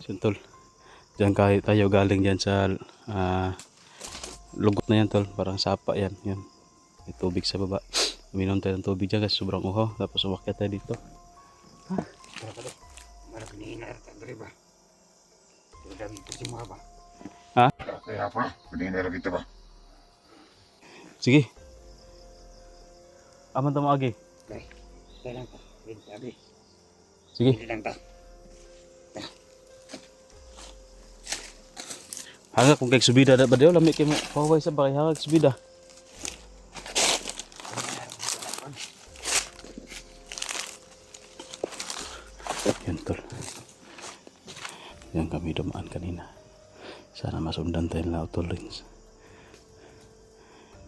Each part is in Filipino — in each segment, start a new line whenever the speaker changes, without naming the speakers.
Yan tol. Diyan tayo galing dyan sa lugot na yan tol. Parang sapa yan. Yan. May tubig sa baba. Uminom tayo ng tubig dyan kasi sobrang uhaw. Tapos umakyat tayo dito. Ha?
Kaya apa? Pinina lagi ito ba?
Sige. Aman tamo agi.
Kaya lang pa. Sabi.
Sige.
Hindi lang ta.
Hangak kung kay subida na ba daw lami kay mo paway sa bakay hangak subida. Yan tol. Yan kami dumaan kanina. Sana masundan tayo ng tol.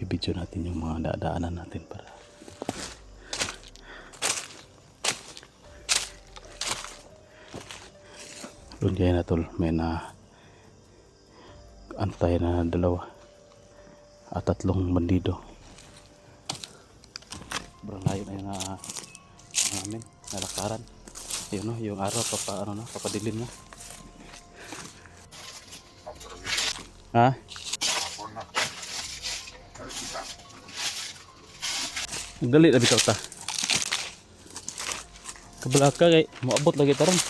Bibidyo natin yung mga dadaanan natin para doon kaya na tol. May na antay na 2 at 3 bandido. Sobrang layo na yung namin nalakaran. Yun no, yung araw papadilim na. Ha? Dali na bitaw ta. Kabalaka kay moabot lagi tarong.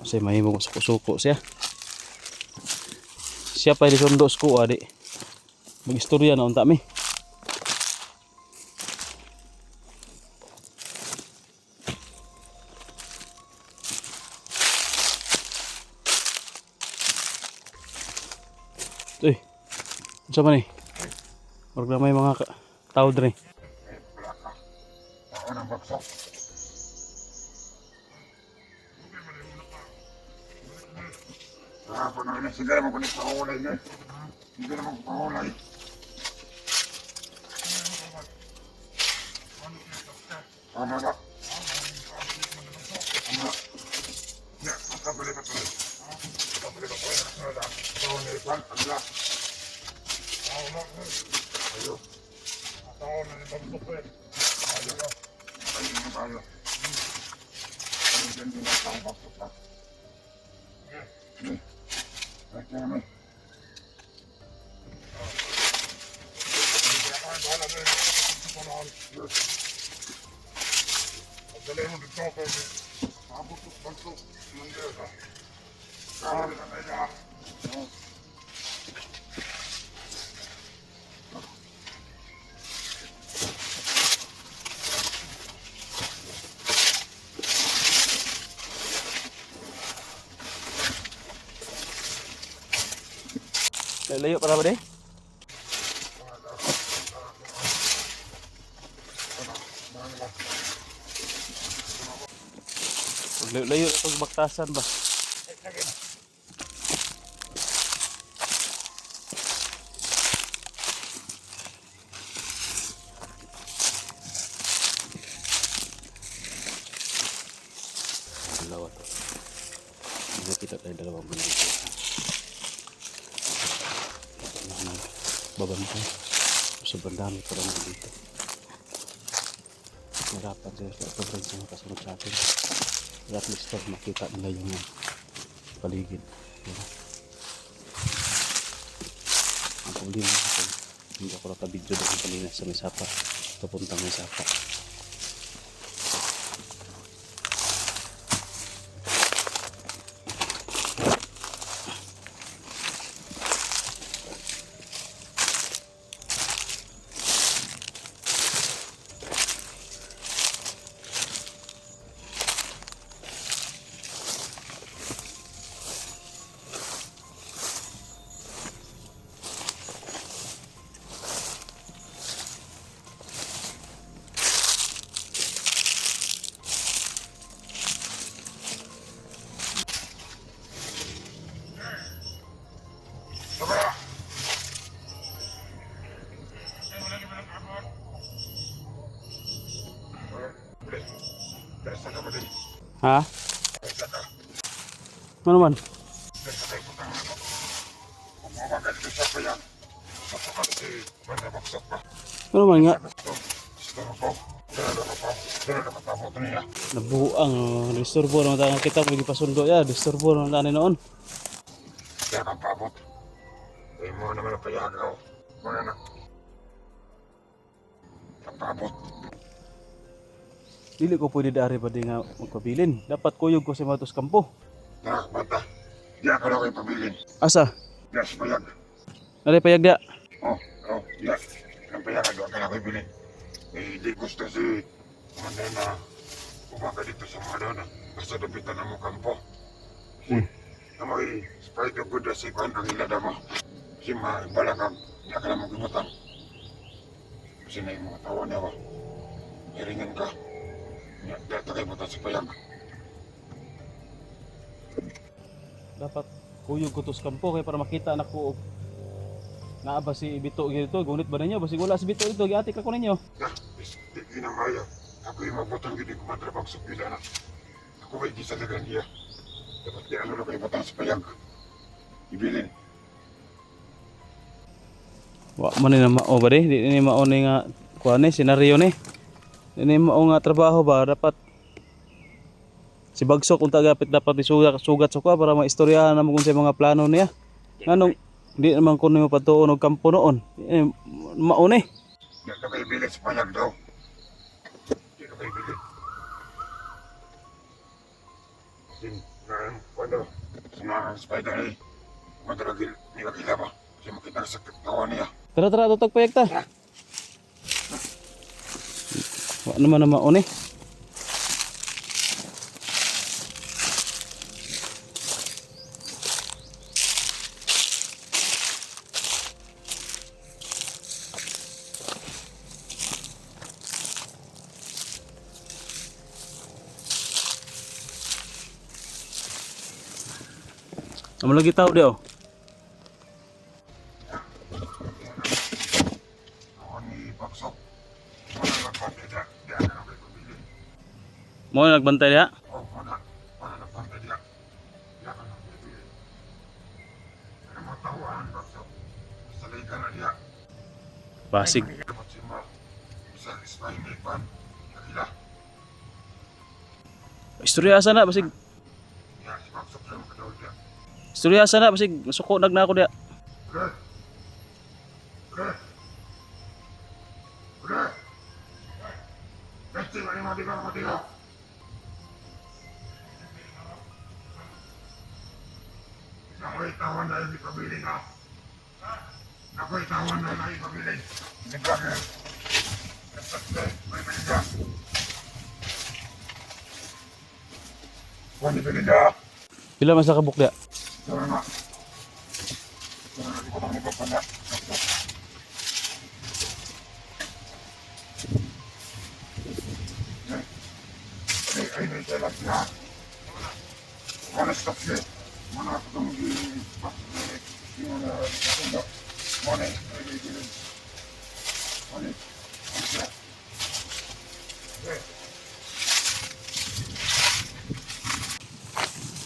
Kasi mahimong suko-suko siya. Siya pa di sundo ko adi. Mag-istorya na unta mi. Uy. Unsa man ni? Murag na may mga tao dre.
Ako nang bakso. Apa na rin sigara mo kunik pahulay niya. Sigara mo pahulay. Ano na? Ano? Ya, kapali pa tuloy. Kapali pa tuloy. Ano na? Tawon na ipan. Ano na? Ayo. Tawon na ipan sa tuloy. Ayo. Ayo na tayo. Ayo dyan din ang tawon bakso pa. Ano? Dalhin mo dito ako. Abot ko banso. Mandela. Kahit na kaya.
Layo para ba de? Layo na itong baktasan ba? Dalawa to. Hindi kita tayo 2 bandido. Babantay. Sobrang dami pa rin dito. Hirapan sila sa friends na kasunod sa atin. At least makita nila yung paligid. Ang problema ko, hindi ako nakabidyo doon kanina sa Mesapa. Papuntang Mesapa. Ha? Ano man? Ano man nga?
Kaya nakatapot niya.
Nabuang, disturbo naman tayo kita pag ipasundo ya, disturbo naman tayo noon.
Kaya nakatapot. Eh, mga naman ang payagaw. Mga na. Nakatapot.
Dili ko pwede dari pa di nga magpabilin. Dapat kuyog ko si Matos Kampo.
Nakakabata. Di ako na kayo pabilin.
Asa?
Di ako payag.
Nari payag dia.
Di ako. Ang payagan doon ka na kayo bilin. Eh, di gusto si Manday na umaka dito sa Madonna. Basta dapitan na mo kampo. Amoy, spider good na si Kwan ang ilada mo. Si Balakang, di ka na mo gimutang. Kasi na yung mga tawa niya ba. Iringan ka. Dito kayo buta sa payag.
Dapat kuyog ko to sa kampo kay para makita na ko naa ba si Bito dito. Gunit ba ninyo? Basig wala si Bito dito. Giatik ako ninyo.
Di kinamaya. Ako yung mabutang gini kumatrabang sa pila na. Ako may gisalagan niya. Dapat di ano na kayo buta sa payag. Ibilin.
Wa man ni na mao ba di? Di ni mao ni nga kuan ni senaryo ni. Di ni mao nga trabaho ba dapat si Bagsok kung tagapit dapat isugat sa kuha para maistoryahan na mo kung sa mga plano niya. Nganong di naman kuno mo patuon og kampo noon. Mao ni.
Di ka kayo bilin sa payag daw. Di ka kayo bilin. Sin, ano, sa spider ay madragil ni kakila ba? Kasi makita sa katawan niya.
Tara tutog payag ta. Wa naman na mao ni. Amo lagi tao di oh.
Ako ni Bagsok. Wala nagpantay diya. Di ako na kayo pabilin.
Mo nagbantay diha.
Wala nagpantay diya. Di ako na kayo pabilin. Ano matawaan, Bagsok? Salay ka na diya.
Basig.
Dapat si Ma. Isa ispahin ni Pan. Kakila.
Istorya asa na basig.
Yan, si Bagsok siya makadawal diya.
Istorya asa na basig suko nag na ako diha.
Pre! Pre! Pre! Kasi wala yung matigaw. Nako'y tawan na yung ipabiling ha. Nako'y tawan na yung ipabiling. Hindi ka kaya. May melinda. Huwag melinda.
Pila man sa kabuk diha?
Tara na. Tara na, di ko kami papanda. Ay, may talag na. Wala stop siya. Mana ako itong yung nakasunda. Mana, ay may gilid. Mana, ano siya?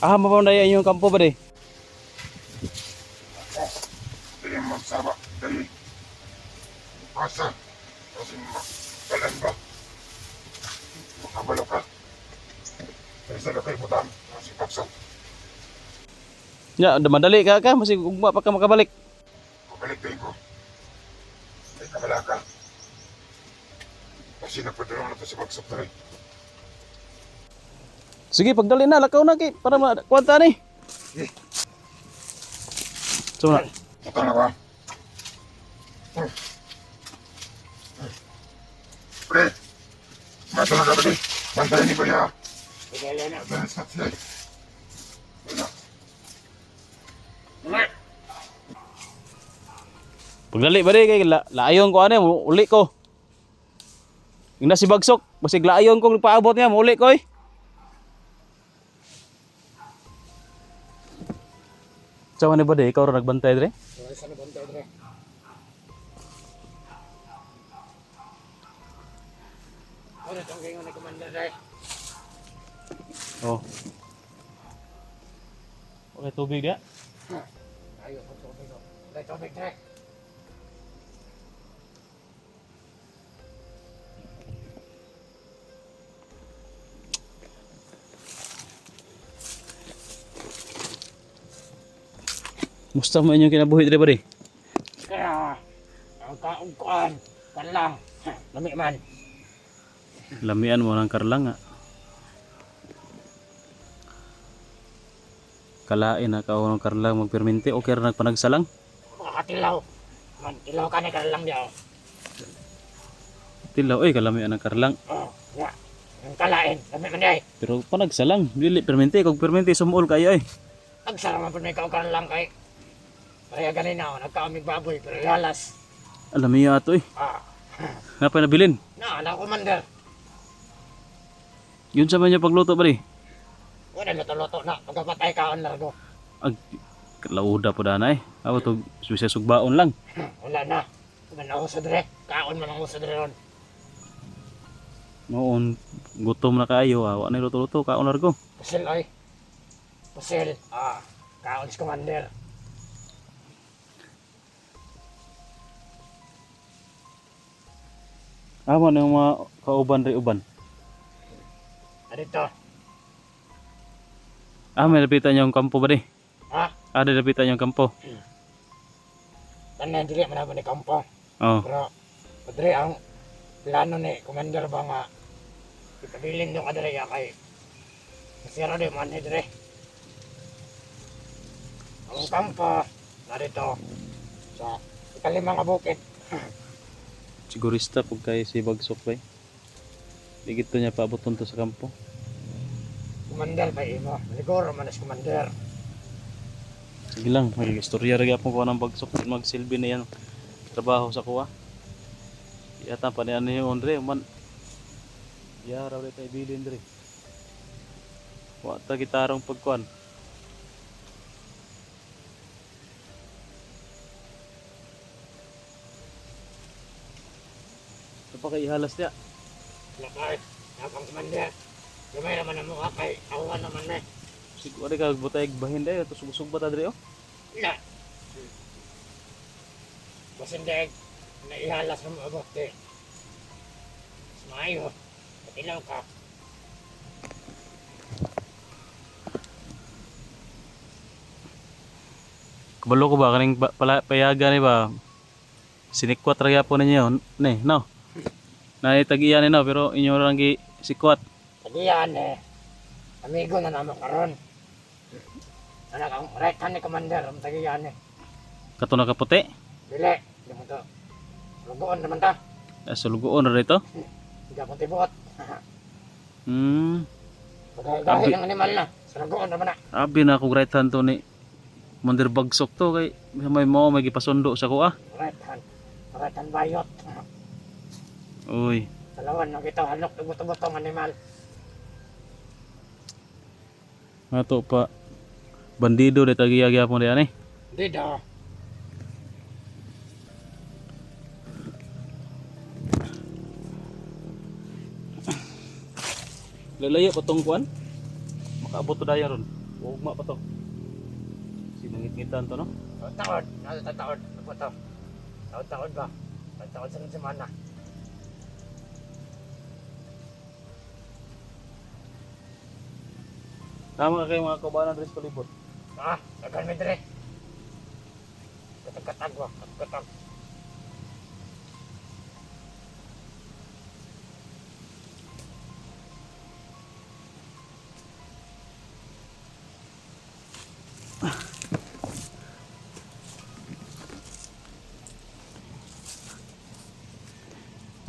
Ah, mapaunday inyong kampo ba di?
Dali magsaba. Dali. Asa. Kasi makalan ba? Makabalo ka. Dali sa lakay butang. Kasi paksa.
Ya, madali ka masig ugma pa ka makabalik.
Pabalik tayo ko. Ay kabala ka. Kasi nagpadala na ito sa pagsap na rin.
Sige, pagdali na lakaw na kay para makwanta ni. So na.
Ito na ba? Pre! Mato na ka ba di? Bantayan ni Kuya. Bantayan sa siya. Wala. Wala.
Pagdali ba di kay laayon ko ano, uli ko. Yung na si Bagsok, basig laayon ko paabot niya, uli ko eh. Sawa ni ba di ikaw ra nagbantay dire?
Wala sa nabantay na. Ano itong kayo na kumanda dahil?
Oh. Okay, tubig dia.
Ayaw ko tubig ko. Wala tubig dahil.
Musta mo inyong kinabuhi diri pare?
Kaya, ang kaungkuan, kanlang, lami man.
Lamian mo ng karlang nga. Kalain na kao ng karlang magperminti o kaya nagpanagsalang.
Makakatilaw. Man, tilaw ka ni kanlang diyaw.
Tilaw ay kalamian ng karlang.
Oh, ya. Ang kalain, lami man diay.
Pero panagsalang, dili perminti kog perminti sumuol kayo ay.
Agsara man po may kaukan lang kay. Kaya ganina ako, nagkaamig baboy, pero yalas.
Alam niyo ato eh.
Ah,
Napay nabilin.
na, commander.
Yun sa man niya pagluto pare.
Wala luto-luto na, pagkapatay kaon largo.
Ag lauda po dana eh. Ako to suwisa sugbaon lang.
Wala na. Man ako sa dire, kaon man ako sa dire ron.
Noon gutom na kayo, wa na luto-luto kaon largo.
Pusil ay. Pusil, kaon si commander.
Amo na yung mga kauban ri uban.
Adito,
May napitan yung kampo ba di?
ha?
Ada napitan yung kampo.
Tanan dili man ako ni kampo.
Oh.
Pero, padre ang plano ni commander ba nga ipabilin doon ka dire ya kay masira di man ni dire. Ang kampo, narito sa ikalimang kabukit.
Sigurista pag kay si Bagsok bay. Digito niya paaboton to sa kampo.
Commander pa imo, siguro man si commander.
Sige lang, mag-istorya rin ako kung anong Bagsok magsilbi na yan. Trabaho sa kuha. Iyata pa niya ano yung Andre, man. Yara ulit tayo bilin dre. Wata gitarong pagkuhan. Ito pa kay ihalas niya.
Lakay, napang commander. Gamay naman ang mukha kay awan naman na.
Siguro ka butay bahin dayo, to sugusog ba ta dre oh?
Wala. Mas hindi naihalas ng mga bote. Mas maayo. Patilaw ka.
Kabalo ko ba kaning payaga ni ba? Sinikwat ra gyapon ninyo ni, no? Naitag-iya ni no, pero inyo lang gi sikwat.
Tagiyan amigo na naman karon. Anak ang right hand ni commander, ang tagiyan
Kato na kaputi.
Dili, di mo to. Lugoon naman ta.
Sulugoon ra dito.
Hindi ako tibot.
Abi-
Pagkagahi ng animal na. Sa lugoon naman na.
Abi na akong right hand to ni Commander Bagsok to kay may mo may gipasundo sa kuha.
Right hand. Right hand bayot.
Uy,
Dalawan na kita halok tubot-tubot ang animal.
ato pa bandido de tagiya gyapon diyan eh.
Di daw.
Lalayo pa tong kuan. Makaabot to daya ron. Ugma pa to. Sinangit-ngitan to no.
Taon. Taon. Ano to? Taon ba? Taon sa semana.
Tama ka kay mga kaubanan dres palibot.
Dagan mi dire. Katag-katag wa. Katag.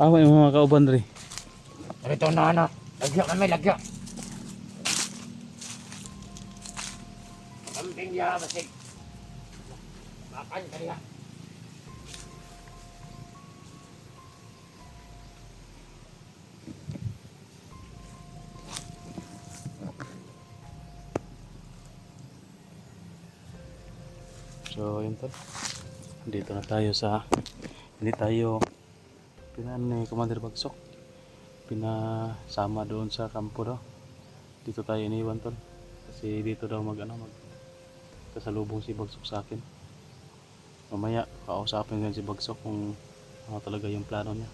May mga kauban dre.
Dito na ano. Lagyo kami, lagyo. Kambing ya, basig. Makan kaya.
So yun tol. Dito na tayo sa hindi tayo pinan ni Commander Bagsok. Pinasama doon sa kampo daw. Dito tayo iniwan tol. Kasi dito daw mag kasalubong si Bagsok sa akin. Mamaya kausapin ko si Bagsok kung ano talaga yung plano niya.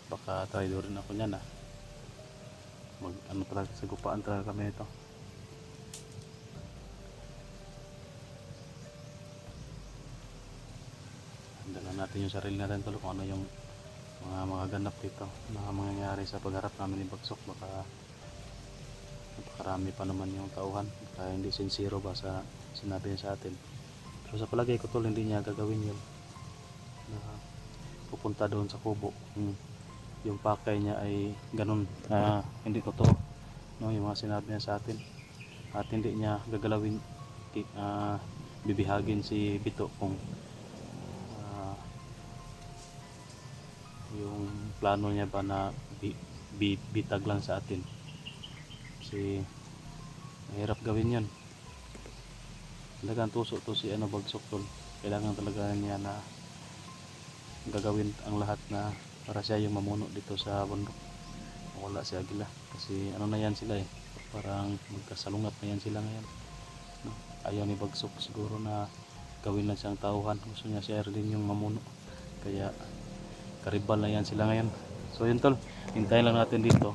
Baka try rin ako niyan talaga sa gupaan talaga kami ito. natin yung sarili natin tol kung ano yung mga magaganap dito, mga mangyayari sa pagharap namin ni Bagsok. Baka napakarami pa naman yung tauhan, kaya hindi sincero ba sa sinabi niya sa atin. Pero sa palagay ko tol, hindi niya gagawin yun na pupunta doon sa kubo kung yung pakay niya ay ganun, hindi totoo, no, yung mga sinabi niya sa atin. At hindi niya gagalawin, bibihagin si Bito kung yung plano niya ba na bitag lang sa atin, kasi mahirap gawin yun. Talagang tuso to si Bagsok tol, kailangan talaga niya na gagawin ang lahat na para siya yung mamuno dito sa bundok. Wala si Agila kasi ano na yan sila parang magkasalungat na yan sila ngayon, no? Ayaw ni Bagsok siguro na gawin lang siyang tauhan, gusto niya siya rin yung mamuno, kaya karibal na yan sila ngayon. So yun tol, hintayin lang natin dito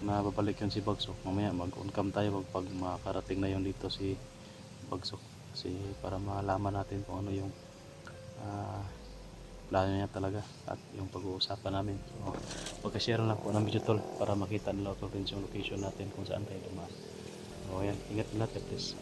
na babalik yun si Bagsok. Mamaya mag-on cam tayo pag makarating na yun dito si Bagsok, kasi para malaman natin kung ano yung plano niya talaga at yung pag-uusapan namin. So pagka-share lang po ng video tol para makita nila ito rin yung location natin kung saan tayo dumaan. So yan, ingat lahat, please.